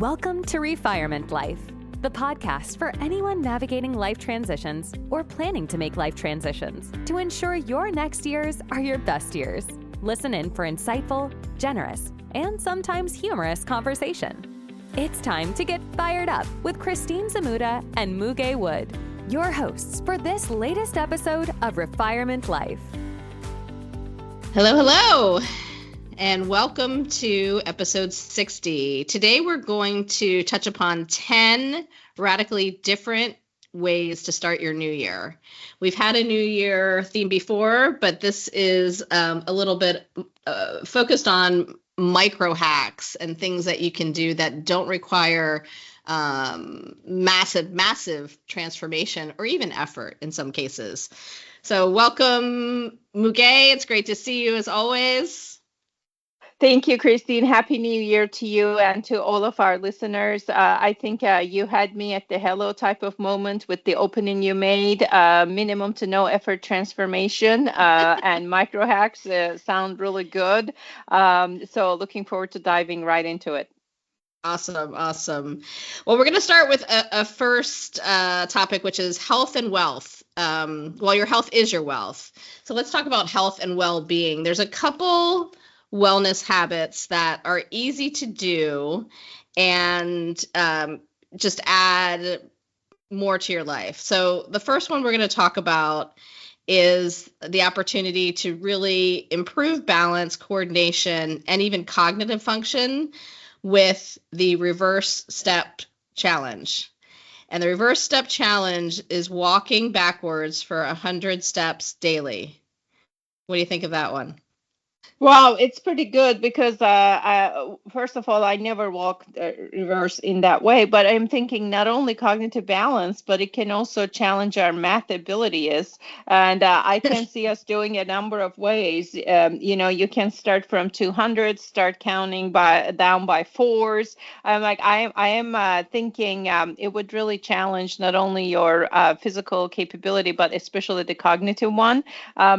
Welcome to Refirement Life, the podcast for anyone navigating life transitions or planning to make life transitions to ensure your next years are your best years. Listen in for insightful, generous, and sometimes humorous conversation. It's time to get fired up with Christine Zamuda and Muge Wood, your hosts for this latest episode of Refirement Life. Hello, hello, and welcome to episode 60. Today we're going to touch upon 10 radically different ways to start your new year. We've had a new year theme before, but this is a little bit focused on micro hacks and things that you can do that don't require massive transformation or even effort in some cases. So welcome, Muge. It's great to see you as always. Thank you, Christine. Happy New Year to you and to all of our listeners. I think you had me at the hello type of moment with the opening you made. Minimum to no effort transformation and micro hacks sound really good. So looking forward to diving right into it. Awesome. Well, we're going to start with a first topic, which is health and wealth. Well, your health is your wealth. So let's talk about health and well-being. There's a couple wellness habits that are easy to do and just add more to your life. So the first one we're going to talk about is the opportunity to really improve balance, coordination, and even cognitive function with the reverse step challenge. And the reverse step challenge is walking backwards for 100 steps daily. What do you think of that one? Wow, it's pretty good because first of all, I never walk reverse in that way, but I'm thinking not only cognitive balance, but it can also challenge our math abilities. And I can see us doing a number of ways. You can start from 200, start counting down by fours. I am thinking it would really challenge not only your physical capability, but especially the cognitive one.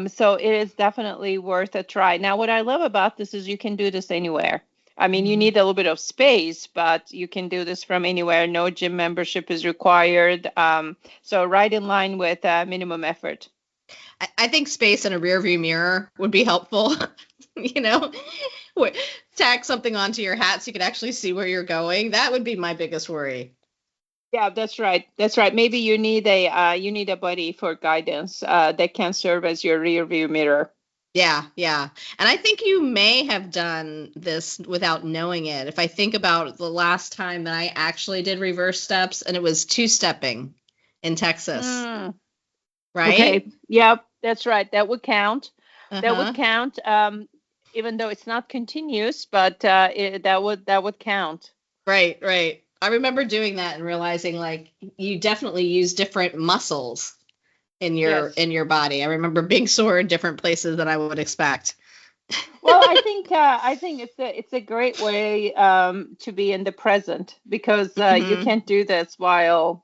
So it is definitely worth a try. Now, what I love about this is you can do this anywhere. I mean, you need a little bit of space, but you can do this from anywhere. No gym membership is required. So right in line with minimum effort. I think space and a rear view mirror would be helpful. Tack something onto your hat so you can actually see where you're going. That would be my biggest worry. Yeah, that's right. Maybe you need a buddy for guidance that can serve as your rear view mirror. Yeah. And I think you may have done this without knowing it. If I think about the last time that I actually did reverse steps, and it was two-stepping in Texas. Right? Okay. Yep, that's right. That would count. That would count, even though it's not continuous, but that would count. Right. I remember doing that and realizing like you definitely use different muscles in your body. I remember being sore in different places than I would expect. Well, I think it's a great way to be in the present because you can't do this while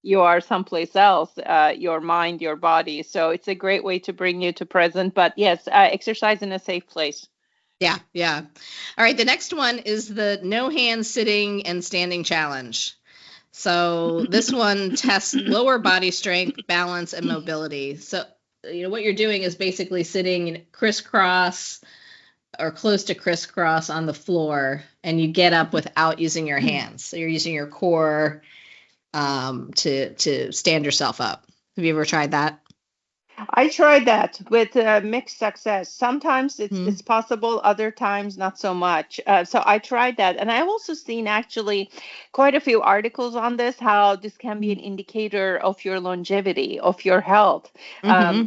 you are someplace else, your mind, your body. So it's a great way to bring you to present. But yes, exercise in a safe place. Yeah. All right. The next one is the no hand sitting and standing challenge. So this one tests lower body strength, balance, and mobility. So, what you're doing is basically sitting crisscross or close to crisscross on the floor, and you get up without using your hands. So you're using your core to stand yourself up. Have you ever tried that? I tried that with mixed success. Sometimes it's possible, other times not so much. So I tried that. And I've also seen actually quite a few articles on this, how this can be an indicator of your longevity, of your health. I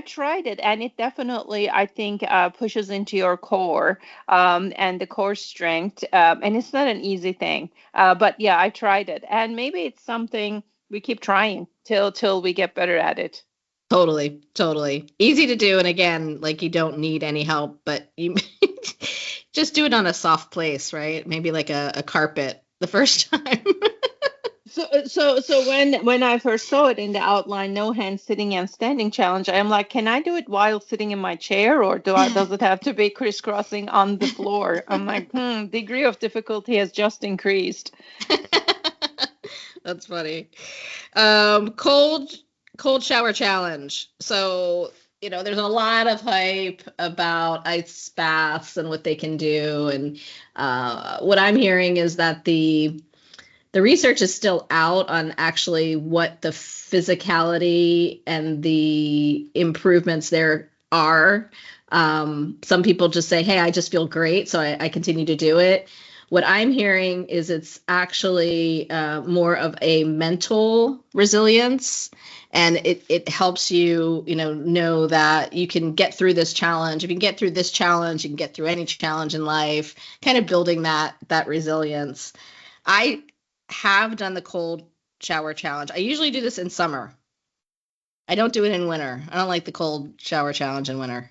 tried it, and it definitely, I think, pushes into your core and the core strength. And it's not an easy thing. But yeah, I tried it. And maybe it's something we keep trying till we get better at it. Totally. Easy to do. And again, like you don't need any help, but you just do it on a soft place, right? Maybe like a carpet the first time. So when I first saw it in the outline, no hand sitting and standing challenge, I'm like, can I do it while sitting in my chair, or does it have to be crisscrossing on the floor? I'm like, degree of difficulty has just increased. That's funny. Cold shower challenge. So, there's a lot of hype about ice baths and what they can do. And what I'm hearing is that the research is still out on actually what the physicality and the improvements there are. Some people just say, hey, I just feel great, so I continue to do it. What I'm hearing is it's actually more of a mental resilience, and it helps you, know that you can get through this challenge. If you can get through this challenge, you can get through any challenge in life, kind of building that resilience. I have done the cold shower challenge. I usually do this in summer. I don't do it in winter. I don't like the cold shower challenge in winter.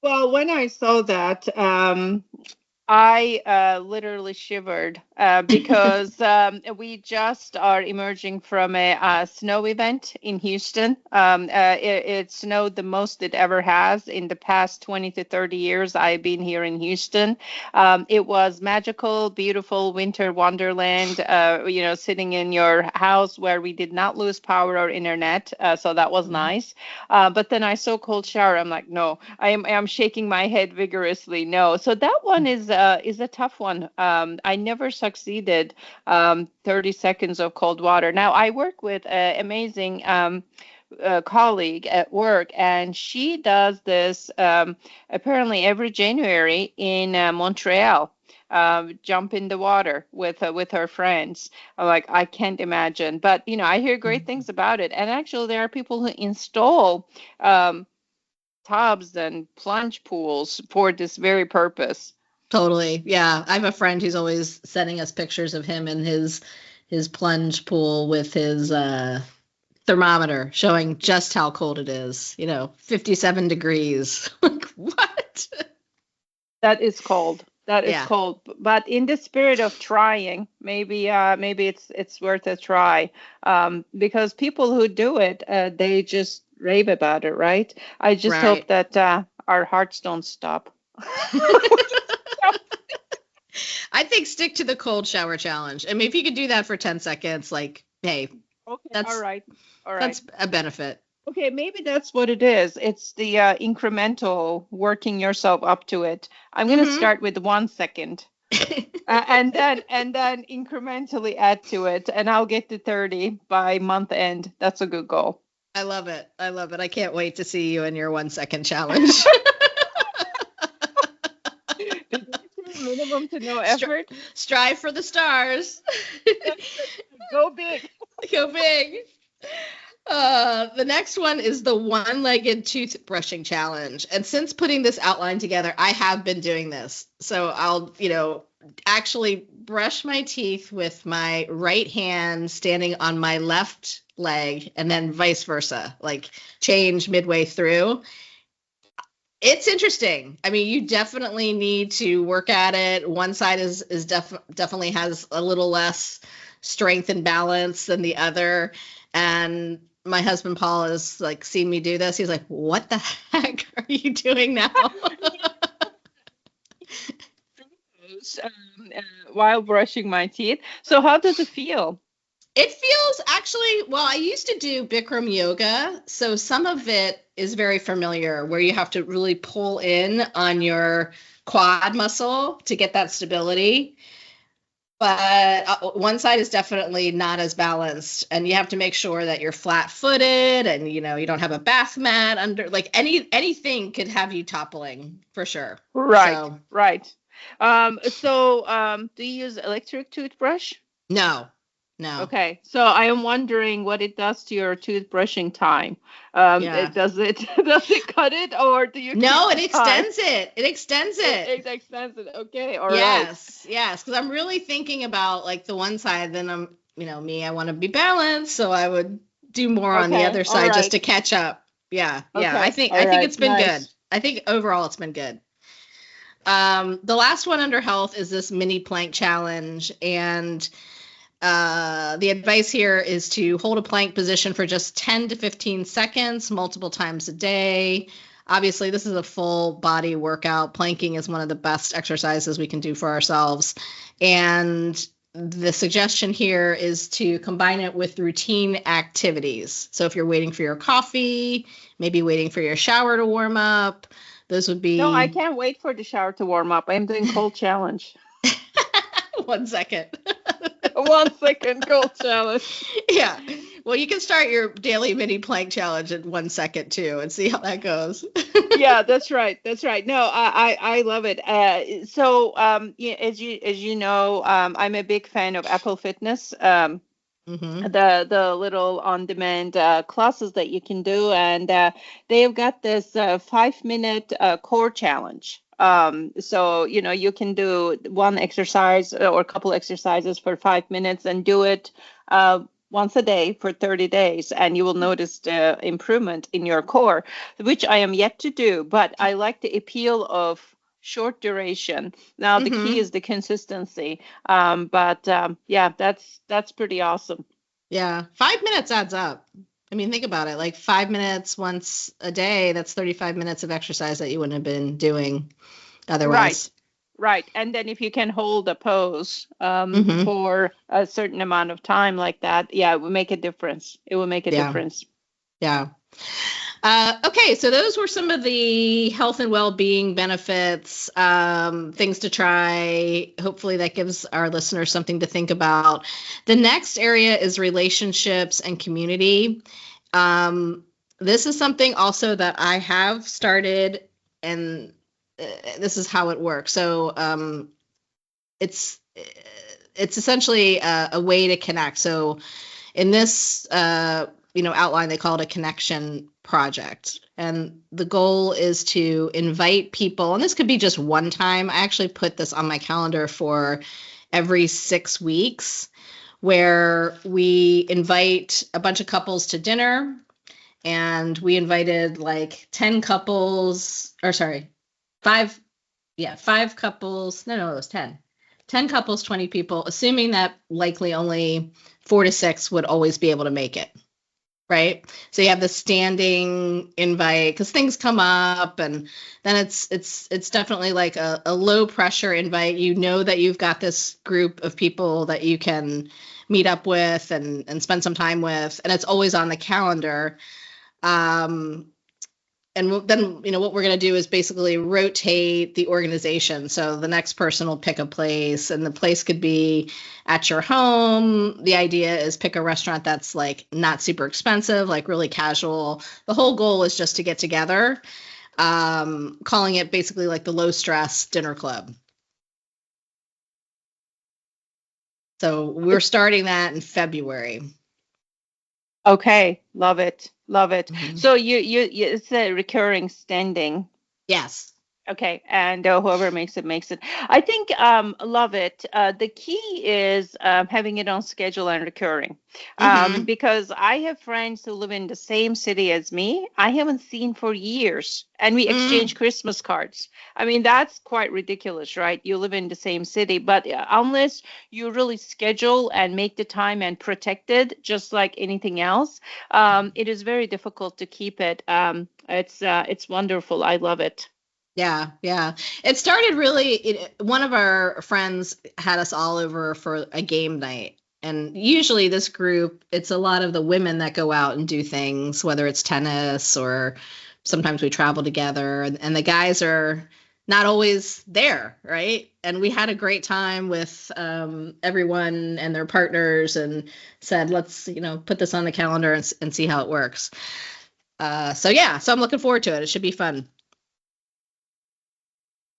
Well, when I saw that, I literally shivered because we just are emerging from a snow event in Houston. It snowed the most it ever has in the past 20 to 30 years I've been here in Houston. It was magical, beautiful winter wonderland, sitting in your house where we did not lose power or internet. So that was nice. But then I saw cold shower. I'm like, no, I am shaking my head vigorously. No. So that one is a tough one. I never succeeded 30 seconds of cold water. Now, I work with an amazing colleague at work, and she does this apparently every January in Montreal. Jump in the water with her friends. I'm like, I can't imagine, but I hear great things about it. And actually, there are people who install tubs and plunge pools for this very purpose. Totally. Yeah. I have a friend who's always sending us pictures of him in his plunge pool with his thermometer showing just how cold it is. 57 degrees. Like, what? That is cold. That is cold. But in the spirit of trying, maybe it's worth a try. Because people who do it, they just rave about it, right? I just hope that our hearts don't stop. I think stick to the cold shower challenge. I mean, if you could do that for 10 seconds, like, hey, all right. That's a benefit. Okay, maybe that's what it is. It's the incremental working yourself up to it. I'm going to start with 1 second. and then incrementally add to it, and I'll get to 30 by month end. That's a good goal. I love it. I can't wait to see you in your 1 second challenge. Minimum to no effort. Strive for the stars. Go big. Go big. The next one is the one-legged toothbrushing challenge. And since putting this outline together, I have been doing this. So I'll, actually brush my teeth with my right hand standing on my left leg, and then vice versa, like change midway through. It's interesting. I mean, you definitely need to work at it. One side is definitely has a little less strength and balance than the other. And my husband Paul has like seen me do this. He's like, "What the heck are you doing now?" While brushing my teeth. So how does it feel? It feels actually, well, I used to do Bikram yoga, so some of it is very familiar, where you have to really pull in on your quad muscle to get that stability. But one side is definitely not as balanced, and you have to make sure that you're flat-footed, and you don't have a bath mat under. Like anything could have you toppling for sure. Right, right. So do you use electric toothbrush? No. Okay, so I am wondering what it does to your toothbrushing time. Does it cut it, or do you? No, it extends it. It extends it. It extends it. Okay, all right. Yes, because I'm really thinking about like the one side. Then I'm, me, I want to be balanced, so I would do more on the other side just to catch up. Yeah. I think it's been good. I think overall it's been good. The last one under health is this mini plank challenge, and The advice here is to hold a plank position for just 10 to 15 seconds, multiple times a day. Obviously, this is a full body workout. Planking is one of the best exercises we can do for ourselves. And the suggestion here is to combine it with routine activities. So if you're waiting for your coffee, maybe waiting for your shower to warm up, those would be... No, I can't wait for the shower to warm up. I'm doing cold challenge. 1 second. 1 second cold challenge. Yeah. Well, you can start your daily mini plank challenge in 1 second too and see how that goes. Yeah, that's right. That's right. No, I love it. Yeah, as you know, I'm a big fan of Apple Fitness. The little on-demand classes that you can do, and they've got this 5-minute core challenge. So you can do one exercise or a couple exercises for 5 minutes and do it once a day for 30 days, and you will notice the improvement in your core, which I am yet to do, but I like the appeal of short duration. Now the key is the consistency. Yeah, that's pretty awesome. Yeah, 5 minutes adds up. I mean, think about it. Like 5 minutes once a day, that's 35 minutes of exercise that you wouldn't have been doing otherwise. Right. And then if you can hold a pose for a certain amount of time like that, yeah, it will make a difference. It will make a difference. Yeah. Okay, so those were some of the health and well-being benefits, things to try. Hopefully that gives our listeners something to think about. The next area is relationships and community. This is something also that I have started, and this is how it works. So it's essentially a way to connect. So in this outline, they call it a connection project. And the goal is to invite people, and this could be just one time. I actually put this on my calendar for every 6 weeks, where we invite a bunch of couples to dinner. And we invited like 10 couples, or sorry, 5 couples. No, it was 10. 10 couples, 20 people, assuming that likely only 4 to 6 would always be able to make it. Right. So you have the standing invite because things come up, and then it's definitely like a low pressure invite. You know that you've got this group of people that you can meet up with and spend some time with, and it's always on the calendar. And then, what we're going to do is basically rotate the organization. So the next person will pick a place, and the place could be at your home. The idea is pick a restaurant that's like not super expensive, like really casual. The whole goal is just to get together, calling it basically like the low stress dinner club. So we're starting that in February. Okay, love it. So you it's a recurring standing. Yes. Okay, and whoever makes it. I think love it. The key is having it on schedule and recurring. Because I have friends who live in the same city as me. I haven't seen for years, and we exchange Christmas cards. I mean, that's quite ridiculous, right? You live in the same city, but unless you really schedule and make the time and protect it, just like anything else, it is very difficult to keep it. It's wonderful. I love it. Yeah. It started really, one of our friends had us all over for a game night. And usually this group, it's a lot of the women that go out and do things, whether it's tennis or sometimes we travel together. And the guys are not always there, right? And we had a great time with everyone and their partners, and said, let's, put this on the calendar and see how it works. So I'm looking forward to it. It should be fun.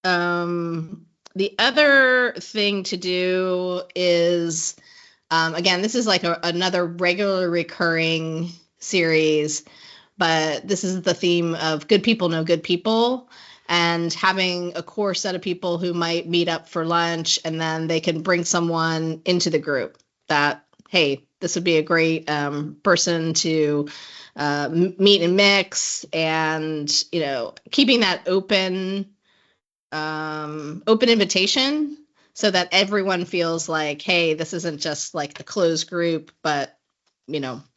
The other thing to do is, again, this is like another regular recurring series, but this is the theme of good people know good people, and having a core set of people who might meet up for lunch, and then they can bring someone into the group that, hey, this would be a great person to meet and mix, and, keeping that open invitation. so that everyone feels like, hey, this isn't just like a closed group, but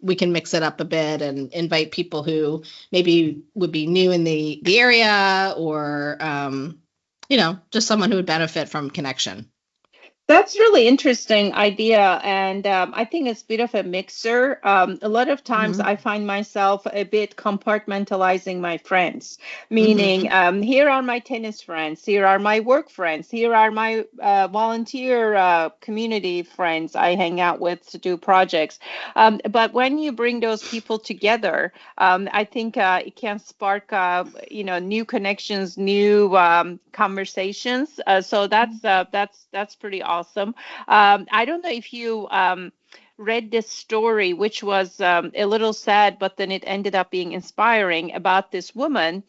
we can mix it up a bit and invite people who maybe would be new in the area, or just someone who would benefit from connection. That's really interesting idea, and I think it's a bit of a mixer. A lot of times Mm-hmm. I find myself a bit compartmentalizing my friends, meaning Mm-hmm. here are my tennis friends, here are my work friends, here are my volunteer community friends I hang out with to do projects. But when you bring those people together, I think it can spark new connections, new conversations. So that's pretty awesome. I don't know if you read this story, which was a little sad, but then it ended up being inspiring, about this woman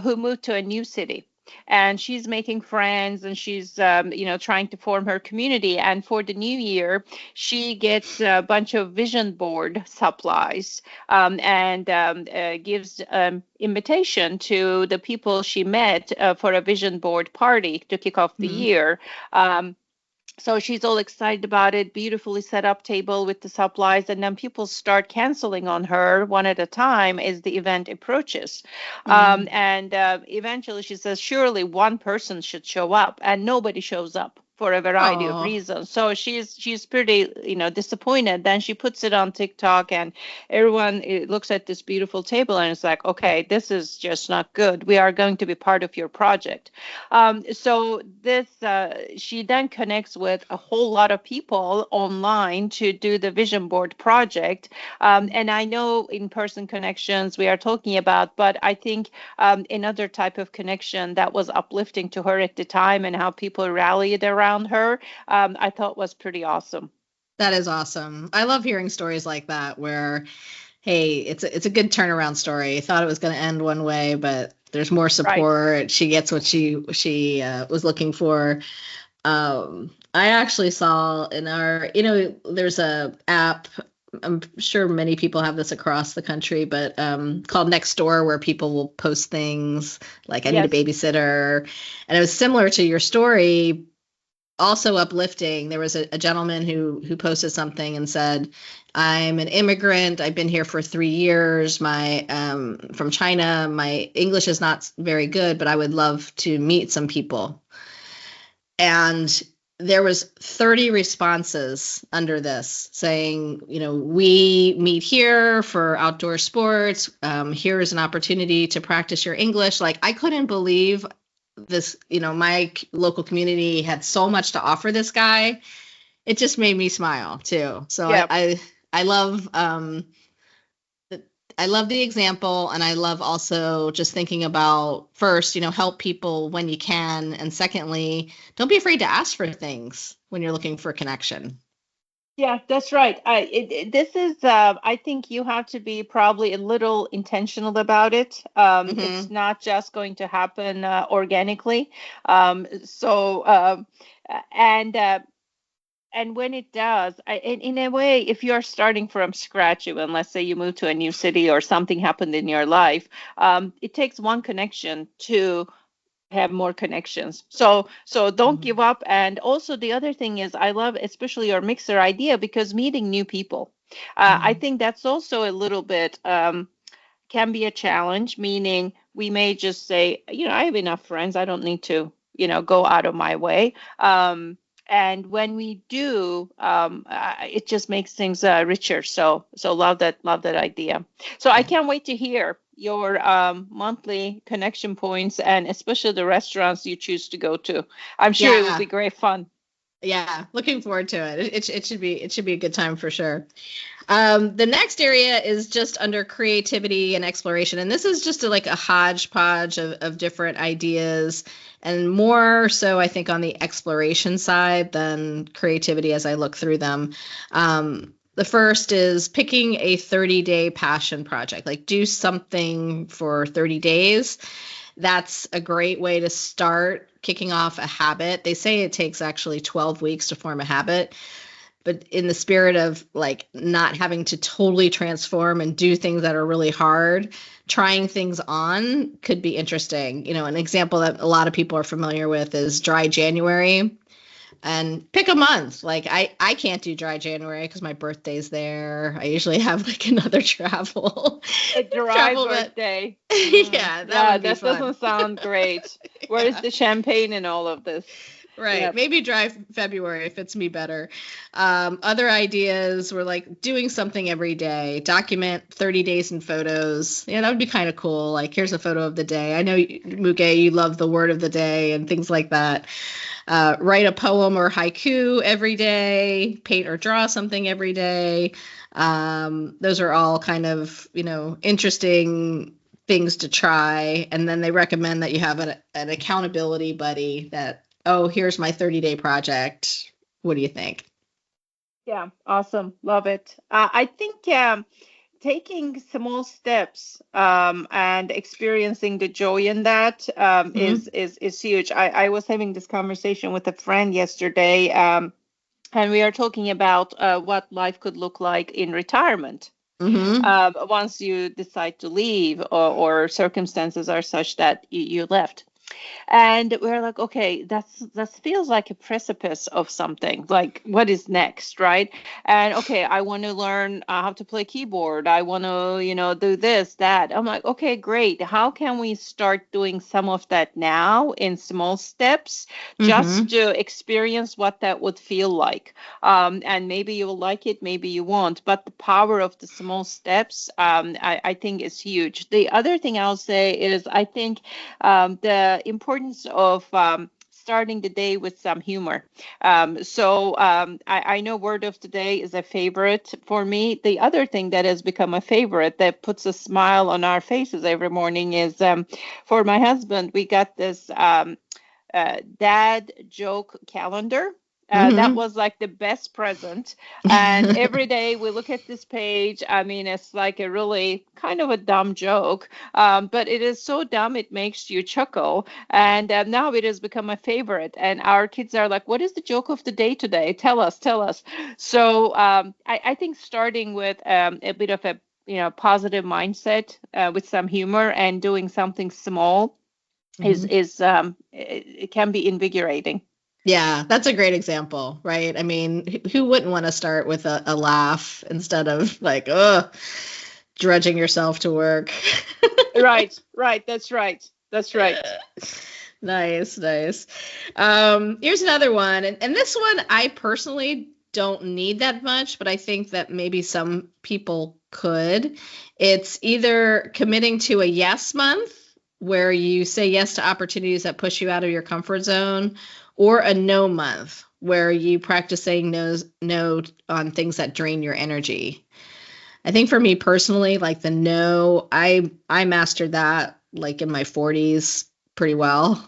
who moved to a new city. And she's making friends, and she's trying to form her community. And for the new year, she gets a bunch of vision board supplies, and gives invitation to the people she met for a vision board party to kick off the Mm-hmm. year. So she's all excited about it, beautifully set up table with the supplies, and then people start canceling on her one at a time as the event approaches. Mm-hmm. And eventually she says, surely one person should show up, and nobody shows up for a variety of Oh, reasons. So she's pretty, disappointed. Then she puts it on TikTok, and everyone looks at this beautiful table and it's like, okay, this is just not good. We are going to be part of your project. So this she then connects with a whole lot of people online to do the vision board project. And I know in-person connections we are talking about, but I think another type of connection that was uplifting to her at the time, and how people rallied around her, I thought was pretty awesome. that is awesome. I love hearing stories like that where, hey, it's a good turnaround story. Thought it was going to end one way, but there's more Right. support. She gets what she was looking for. I actually saw in our, there's a app. I'm sure many people have this across the country, but called Nextdoor, where people will post things like, I need a Yes. babysitter. And it was similar to your story, also uplifting. There was a gentleman who posted something and said, I'm an immigrant. I've been here for 3 years. My from China. My English is not very good, but I would love to meet some people. And there was 30 responses under this saying, we meet here for outdoor sports. Here is an opportunity to practice your English. Like, I couldn't believe this, my local community had so much to offer this guy. It just made me smile too. So Yeah. I love I love the example, and I love also just thinking about, first, help people when you can, and secondly, don't be afraid to ask for things when you're looking for connection. Yeah, that's right. This is, I think you have to be probably a little intentional about it. It's Mm-hmm. not just going to happen organically. So, and when it does, in a way, if you're starting from scratch, even let's say you move to a new city or something happened in your life, it takes one connection to have more connections. So don't Mm-hmm. give up. And also the other thing is, I love especially your mixer idea, because meeting new people, I Mm-hmm. think that's also a little bit can be a challenge, meaning we may just say, I have enough friends, I don't need to, go out of my way. And when we do, it just makes things richer. So love that idea. So I Yeah. can't wait to hear your monthly connection points, and especially the restaurants you choose to go to. I'm sure it will Yeah. be great fun. Yeah. Looking forward to it. It should be a good time for sure. The next area is just under creativity and exploration. And this is just like a hodgepodge of different ideas, and more so, I think, on the exploration side than creativity as I look through them. The first is picking a 30-day passion project, like do something for 30 days. That's a great way to start kicking off a habit. They say it takes actually 12 weeks to form a habit, but in the spirit of like not having to totally transform and do things that are really hard, trying things on could be interesting. An example that a lot of people are familiar with is dry January. and pick a month. Like I can't do dry January because my birthday's there. I usually have like another travel. A dry travel that birthday. yeah, that Yeah, would be that fun. doesn't sound great. Where is Yeah. the champagne in all of this? Right. Yep. Maybe dry February fits me better. Other ideas were like doing something every day, document 30 days in photos. Yeah, that would be kind of cool. Like, here's a photo of the day. I know, Muge, you love the word of the day and things like that. Write a poem or haiku every day, paint or draw something every day. Those are all kind of, interesting things to try. And then they recommend that you have an accountability buddy that, oh, here's my 30-day project. What do you think? Yeah, awesome. Love it. I think taking small steps and experiencing the joy in that is huge. I was having this conversation with a friend yesterday, and we are talking about what life could look like in retirement. Mm-hmm. Once you decide to leave, or circumstances are such that you left. And we're like, okay, that feels like a precipice of something. Like, what is next, right? And okay, I want to learn how to play keyboard. I want to, do this, that. I'm like, okay, great. How can we start doing some of that now in small steps, just to experience what that would feel like? And maybe you will like it, maybe you won't. But the power of the small steps, I think, is huge. The other thing I'll say is, I think the importance of starting the day with some humor. I know word of the day is a favorite for me. The other thing that has become a favorite that puts a smile on our faces every morning is, for my husband, we got this dad joke calendar. That was like the best present. And every day we look at this page. I mean, it's like a really kind of a dumb joke, but it is so dumb it makes you chuckle. And now it has become a favorite. And our kids are like, "What is the joke of the day today? Tell us, tell us." So I think starting with a bit of a positive mindset with some humor and doing something small is it can be invigorating. Yeah, that's a great example, right? I mean, who wouldn't want to start with a laugh instead of like, drudging yourself to work? Right. That's right. Nice, nice. Here's another one. And this one I personally don't need that much, but I think that maybe some people could. It's either committing to a yes month, where you say yes to opportunities that push you out of your comfort zone, or a no month, where you practice saying no on things that drain your energy. I think for me personally, like the no, I mastered that like in my 40s pretty well.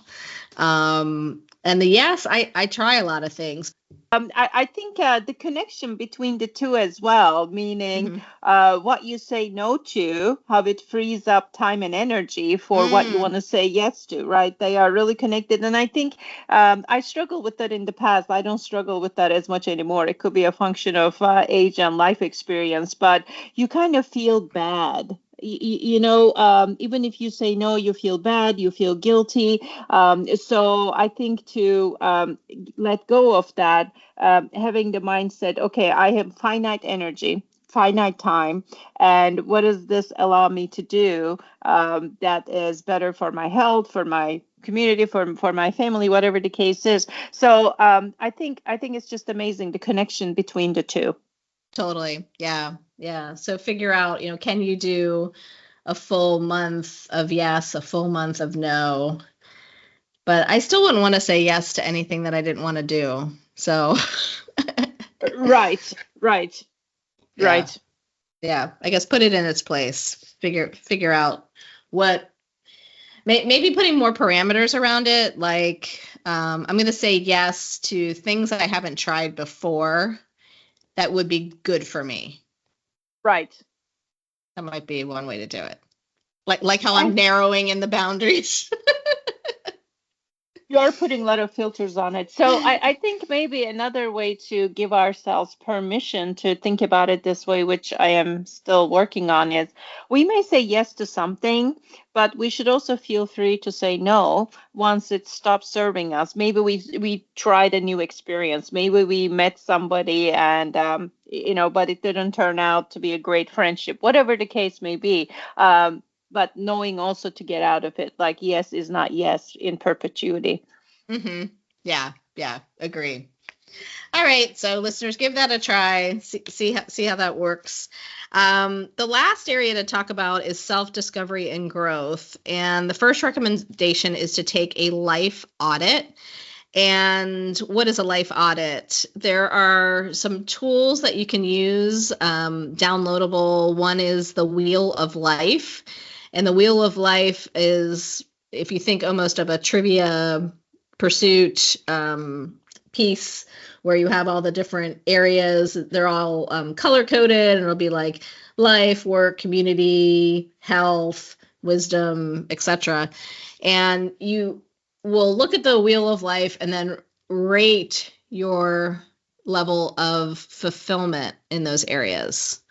And the yes, I try a lot of things. I think the connection between the two as well, meaning what you say no to, how it frees up time and energy for what you want to say yes to, right? They are really connected. And I think I struggled with that in the past. I don't struggle with that as much anymore. It could be a function of age and life experience, but you kind of feel bad. Even if you say no, you feel bad, you feel guilty. So I think to let go of that, having the mindset, okay, I have finite energy, finite time, and what does this allow me to do that is better for my health, for my community, for my family, whatever the case is. So I think it's just amazing, the connection between the two. Totally. Yeah. Yeah. So figure out, can you do a full month of yes, a full month of no? But I still wouldn't want to say yes to anything that I didn't want to do. So Right. yeah. Yeah. I guess put it in its place. Figure out what, maybe putting more parameters around it. Like, I'm going to say yes to things that I haven't tried before that would be good for me. Right. That might be one way to do it. Like how I'm narrowing in the boundaries. You're putting a lot of filters on it. So I think maybe another way to give ourselves permission to think about it this way, which I am still working on, is we may say yes to something, but we should also feel free to say no once it stops serving us. Maybe we tried a new experience. Maybe we met somebody and but it didn't turn out to be a great friendship. Whatever the case may be. But knowing also to get out of it, like yes is not yes in perpetuity. Mm-hmm. Yeah, agree. All right, so listeners, give that a try. See how that works. The last area to talk about is self-discovery and growth. And the first recommendation is to take a life audit. And what is a life audit? There are some tools that you can use, downloadable. One is the Wheel of Life. And the Wheel of Life is, if you think almost of a trivia pursuit piece where you have all the different areas, they're all color coded, and it'll be like life, work, community, health, wisdom, etc. And you will look at the Wheel of Life and then rate your level of fulfillment in those areas.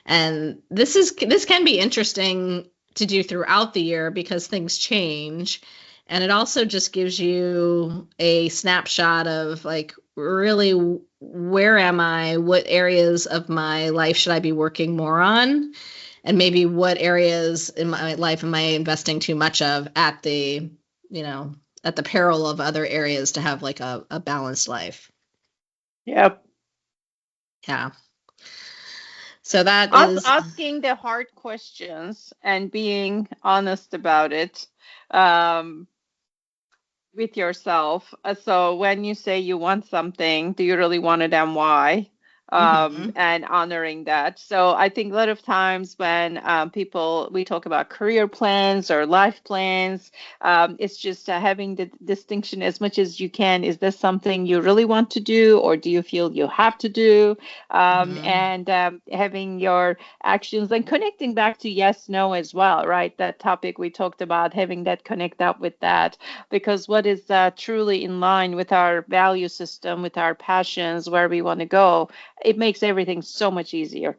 And this can be interesting to do throughout the year because things change. And it also just gives you a snapshot of like, really, where am I? What areas of my life should I be working more on? And maybe what areas in my life am I investing too much of at the peril of other areas to have like a balanced life. Yep. Yeah. So that is asking the hard questions and being honest about it with yourself. So when you say you want something, do you really want it and why? And honoring that. So I think a lot of times when we talk about career plans or life plans, it's just having the distinction as much as you can. Is this something you really want to do, or do you feel you have to do? And having your actions and connecting back to yes, no as well, right? That topic we talked about, having that connect up with that, because what is truly in line with our value system, with our passions, where we want to go, it makes everything so much easier.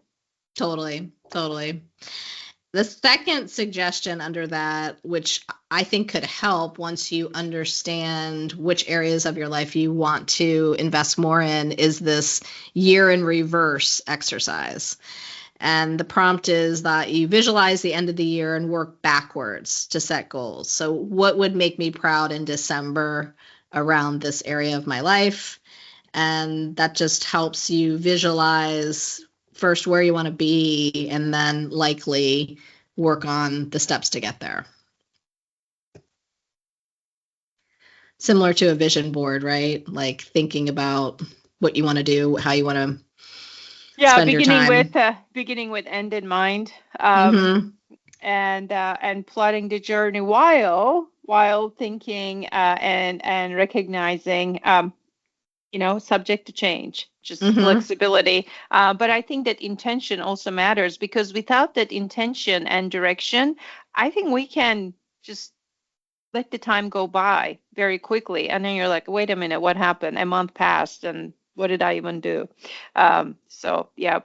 Totally. The second suggestion under that, which I think could help once you understand which areas of your life you want to invest more in, is this year in reverse exercise. And the prompt is that you visualize the end of the year and work backwards to set goals. So what would make me proud in December around this area of my life? And that just helps you visualize first where you want to be and then likely work on the steps to get there. Similar to a vision board, right? Like thinking about what you want to do, how you want to spend your time. Beginning with end in mind, and plotting the journey while thinking and recognizing subject to change, just flexibility. But I think that intention also matters, because without that intention and direction, I think we can just let the time go by very quickly. And then you're like, wait a minute, what happened? A month passed and what did I even do? So, yeah.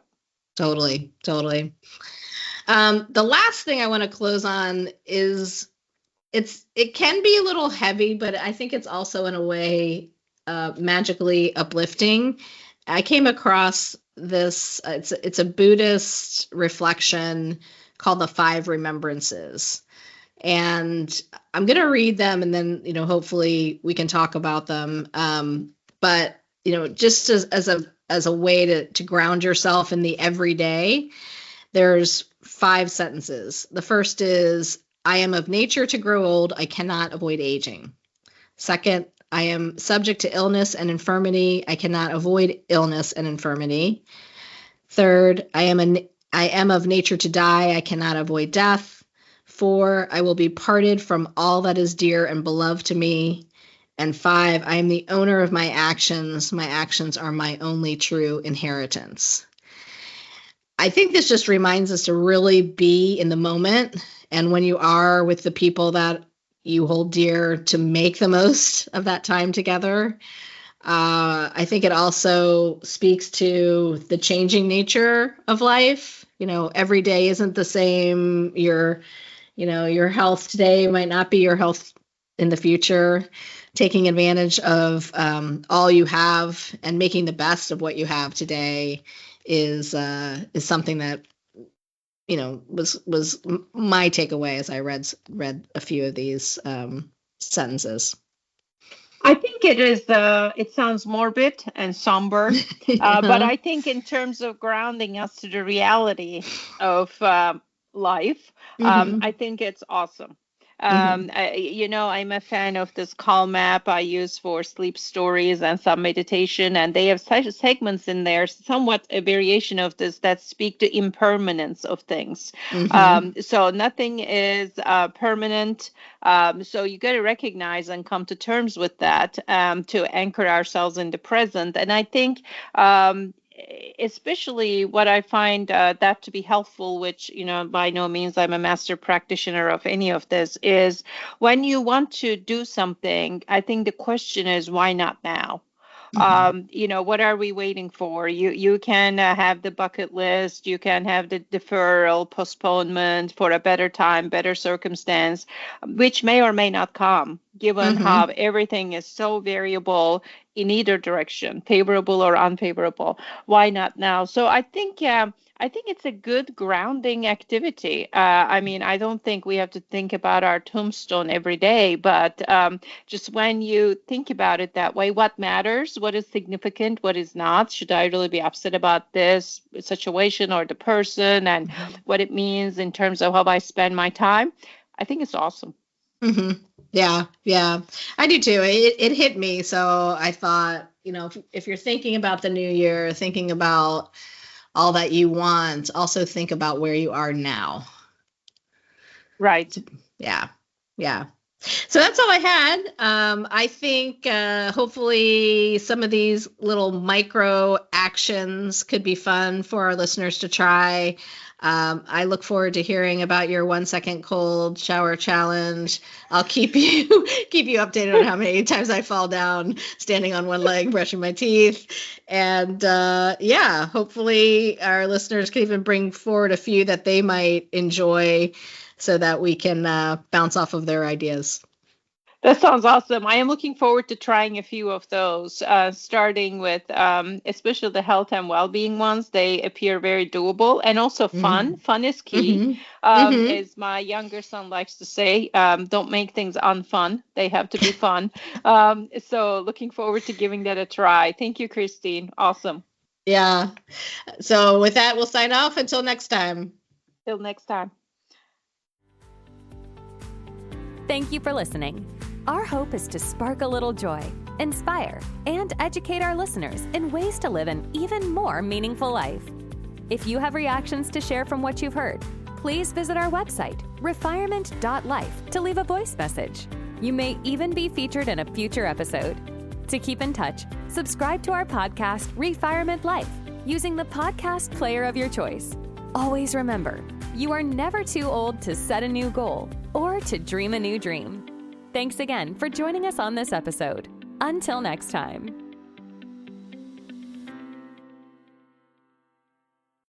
Totally. The last thing I want to close on is it can be a little heavy, but I think it's also in a way magically uplifting. I came across this, it's a Buddhist reflection called the 5 Remembrances. And I'm going to read them and then, hopefully we can talk about them. But, just as a way to ground yourself in the everyday, there's 5 sentences. The first is, I am of nature to grow old. I cannot avoid aging. Second, I am subject to illness and infirmity. I cannot avoid illness and infirmity. Third, I am of nature to die. I cannot avoid death. 4, I will be parted from all that is dear and beloved to me. And 5, I am the owner of my actions. My actions are my only true inheritance. I think this just reminds us to really be in the moment. And when you are with the people that you hold dear to make the most of that time together. I think it also speaks to the changing nature of life. Every day isn't the same. Your health today might not be your health in the future. Taking advantage of all you have and making the best of what you have today is something that was my takeaway as I read a few of these sentences. I think it is. It sounds morbid and somber, but I think in terms of grounding us to the reality of life, I think it's awesome. I'm a fan of this calm app I use for sleep stories and some meditation, and they have such segments in there, somewhat a variation of this, that speak to impermanence of things. So nothing is permanent. So you got to recognize and come to terms with that to anchor ourselves in the present. And I think especially what I find that to be helpful, which, by no means I'm a master practitioner of any of this, is when you want to do something, I think the question is, why not now? What are we waiting for? You can have the bucket list, you can have the deferral, postponement for a better time, better circumstance, which may or may not come, given how everything is so variable in either direction, favorable or unfavorable. Why not now? So I think it's a good grounding activity. I don't think we have to think about our tombstone every day, but just when you think about it that way, what matters, what is significant, what is not, should I really be upset about this situation or the person, and what it means in terms of how I spend my time. I think it's awesome. Yeah, I do too. It hit me. So I thought, if you're thinking about the new year, thinking about all that you want, also think about where you are now. Right. Yeah. So that's all I had. I think hopefully some of these little micro actions could be fun for our listeners to try. I look forward to hearing about your 1 second cold shower challenge. I'll keep you updated on how many times I fall down standing on one leg, brushing my teeth. And hopefully our listeners can even bring forward a few that they might enjoy so that we can bounce off of their ideas. That sounds awesome. I am looking forward to trying a few of those, starting with especially the health and well-being ones. They appear very doable and also fun. Fun is key. As my younger son likes to say, don't make things unfun. They have to be fun. So looking forward to giving that a try. Thank you, Christine. Awesome. Yeah. So with that, we'll sign off until next time. Till next time. Thank you for listening. Our hope is to spark a little joy, inspire, and educate our listeners in ways to live an even more meaningful life. If you have reactions to share from what you've heard, please visit our website, refirement.life, to leave a voice message. You may even be featured in a future episode. To keep in touch, subscribe to our podcast, Refirement Life, using the podcast player of your choice. Always remember, you are never too old to set a new goal or to dream a new dream. Thanks again for joining us on this episode. Until next time.